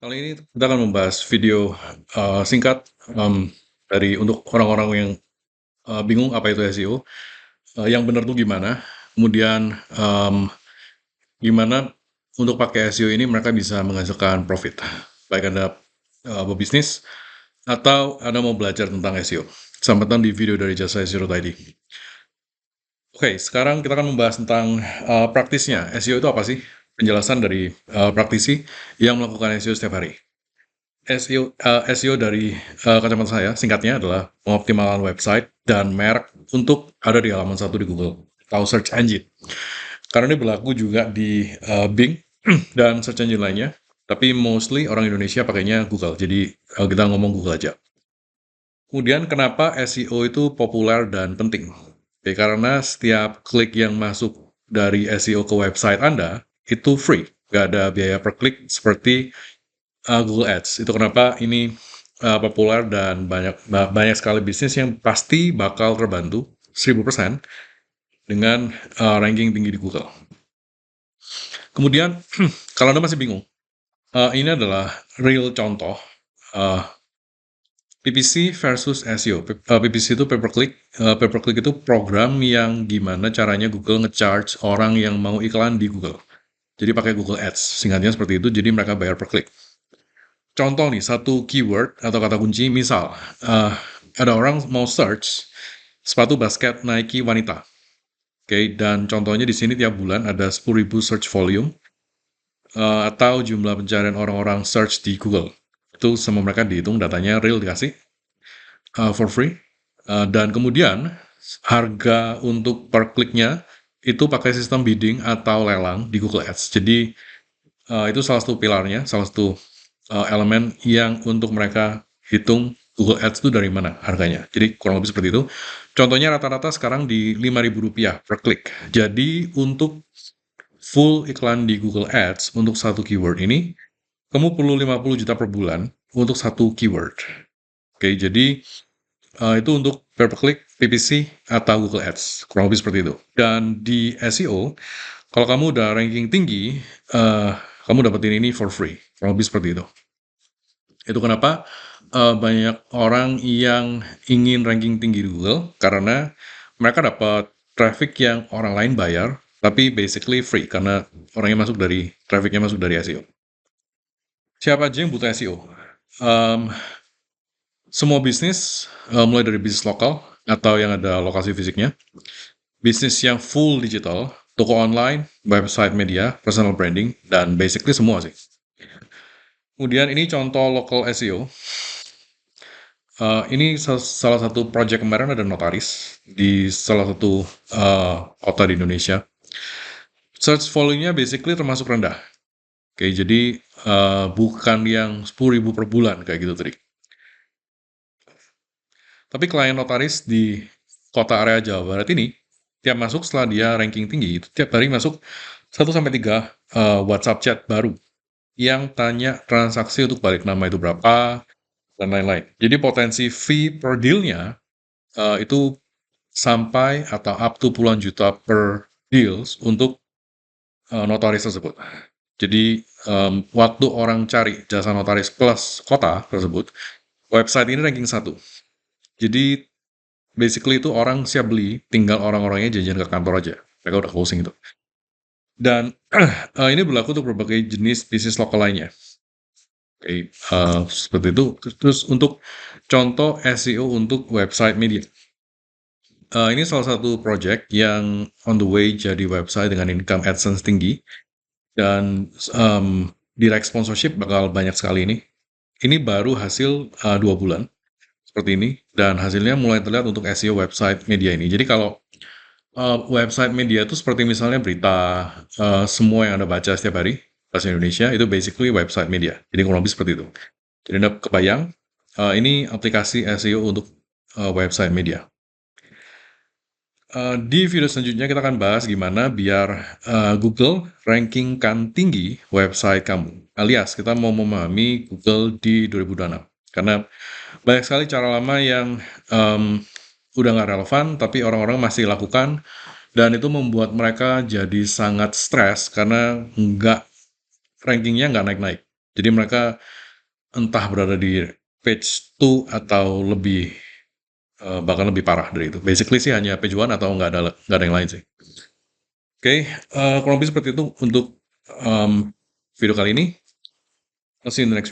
Kali ini kita akan membahas video singkat untuk orang-orang yang bingung apa itu SEO, yang benar tuh gimana, kemudian gimana untuk pakai SEO ini mereka bisa menghasilkan profit, baik Anda berbisnis atau Anda mau belajar tentang SEO. Selamat datang di video dari Jasa SEO ID. Oke, sekarang kita akan membahas tentang praktisnya. SEO itu apa sih? Penjelasan dari praktisi yang melakukan SEO setiap hari. SEO dari kacamata saya, singkatnya adalah pengoptimalan website dan merek untuk ada di halaman satu di Google atau search engine. Karena ini berlaku juga di Bing dan search engine lainnya, tapi mostly orang Indonesia pakainya Google. Jadi kita ngomong Google aja. Kemudian kenapa SEO itu populer dan penting? Ya, karena setiap klik yang masuk dari SEO ke website Anda itu free, nggak ada biaya per klik seperti Google Ads. Itu kenapa ini populer dan banyak sekali bisnis yang pasti bakal terbantu 1000% dengan ranking tinggi di Google. Kemudian, kalau Anda masih bingung, ini adalah real contoh PPC versus SEO. PPC itu pay per click. Pay per click itu program yang gimana caranya Google nge-charge orang yang mau iklan di Google. Jadi pakai Google Ads, singkatnya seperti itu. Jadi mereka bayar per klik. Contoh nih, satu keyword atau kata kunci, misal ada orang mau search sepatu basket Nike wanita. Oke, dan contohnya di sini tiap bulan ada 10.000 search volume atau jumlah pencarian orang-orang search di Google. Itu sama mereka dihitung, datanya real dikasih for free. Dan kemudian harga untuk per kliknya itu pakai sistem bidding atau lelang di Google Ads. Jadi itu salah satu pilarnya, salah satu elemen yang untuk mereka hitung Google Ads itu dari mana harganya. Jadi kurang lebih seperti itu. Contohnya rata-rata sekarang di Rp5.000 per klik. Jadi untuk full iklan di Google Ads untuk satu keyword ini, kamu perlu 50 juta per bulan untuk satu keyword. Oke, jadi itu untuk per klik, PPC, atau Google Ads. Kurang lebih seperti itu. Dan di SEO, kalau kamu udah ranking tinggi, kamu dapetin ini for free. Kurang lebih seperti itu. Itu kenapa banyak orang yang ingin ranking tinggi di Google, karena mereka dapat traffic yang orang lain bayar, tapi basically free, karena trafficnya masuk dari SEO. Siapa aja yang butuh SEO? Semua bisnis, mulai dari bisnis lokal atau yang ada lokasi fisiknya, bisnis yang full digital, toko online, website media, personal branding, dan basically semua sih. Kemudian ini contoh local SEO. Ini salah satu project kemarin ada notaris di salah satu kota di Indonesia. Search volume-nya basically termasuk rendah. Oke, jadi bukan yang 10.000 per bulan kayak gitu tadi. Tapi klien notaris di kota area Jawa Barat ini, tiap masuk setelah dia ranking tinggi, itu tiap hari masuk 1-3 WhatsApp chat baru yang tanya transaksi untuk balik nama itu berapa, dan lain-lain. Jadi potensi fee per deal-nya itu sampai atau up to puluhan juta per deals untuk notaris tersebut. Jadi waktu orang cari jasa notaris plus kota tersebut, website ini ranking 1. Jadi basically itu orang siap beli, tinggal orang-orangnya janjian ke kantor aja. Mereka udah closing itu. Dan ini berlaku untuk berbagai jenis bisnis lokal lainnya. Oke, seperti itu. Terus untuk contoh SEO untuk website media. Ini salah satu project yang on the way jadi website dengan income AdSense tinggi. Dan direct sponsorship bakal banyak sekali ini. Ini baru hasil 2 bulan. Seperti ini. Dan hasilnya mulai terlihat untuk SEO website media ini. Jadi kalau website media itu seperti misalnya berita semua yang Anda baca setiap hari, bahasa Indonesia, itu basically website media. Jadi kurang lebih seperti itu. Jadi Anda kebayang, ini aplikasi SEO untuk website media. Di video selanjutnya kita akan bahas gimana biar Google rankingkan tinggi website kamu. Alias kita mau memahami Google di 2026. Karena banyak sekali cara lama yang udah nggak relevan, tapi orang-orang masih lakukan, dan itu membuat mereka jadi sangat stres karena rankingnya nggak naik-naik. Jadi mereka entah berada di page 2 atau lebih bahkan lebih parah dari itu. Basically sih hanya page 1 atau nggak ada yang lain sih. Oke, kurang lebih seperti itu untuk video kali ini. I'll see you in the next